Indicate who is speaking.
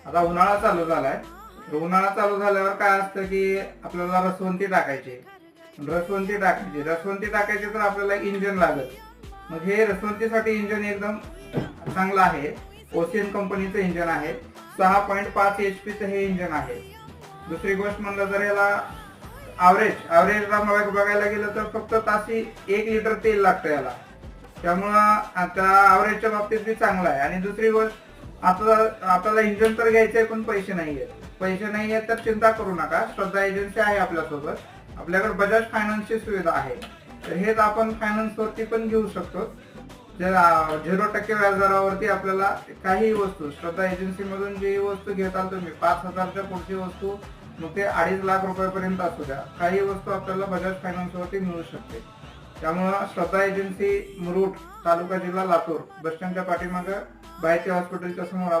Speaker 1: आता उन्हाळा चालू झालाय, तर उन्हाळा चालू झाल्यावर काय असतं की आपल्याला रसवंती टाकायची. रसवंती टाकायची तर आपल्याला इंजन लागत. मग हे रसवंतीसाठी इंजन एकदम चांगलं आहे. ओशियन कंपनीचं इंजन आहे. 6.5 HP हे इंजन आहे. दुसरी गोष्ट म्हणलं तर याला ॲव्हरेजला बघायला गेलं तर फक्त ताशी 1 लिटर तेल लागतं याला. त्यामुळं आता ॲव्हरेजच्या बाबतीत बी चांगला आहे. आणि दुसरी गोष्ट, आपल्याला इंजन तर घ्यायचंय पण पैसे नाहीयेत तर चिंता करू नका. श्रद्धा एजन्सी आहे आपल्यासोबत. आपल्याकडे बजाज फायनान्सची सुविधा आहे. तर हेच आपण फायनान्सवरती पण घेऊ शकतो. 0% व्याजदरावरती आपल्याला काही वस्तू श्रद्धा एजन्सी मधून जी वस्तू घेताल तुम्ही 5,000च्या पुढची वस्तू, मग ते 2.5 लाख रुपयापर्यंत असू द्या, काही वस्तू आपल्याला बजाज फायनान्स वरती मिळू शकते. त्यामुळं श्रद्धा एजन्सी, मुरुड, तालुका जिल्हा लातूर, बस स्टँडच्या पाठीमागे बायती हॉस्पिटलच्या समोर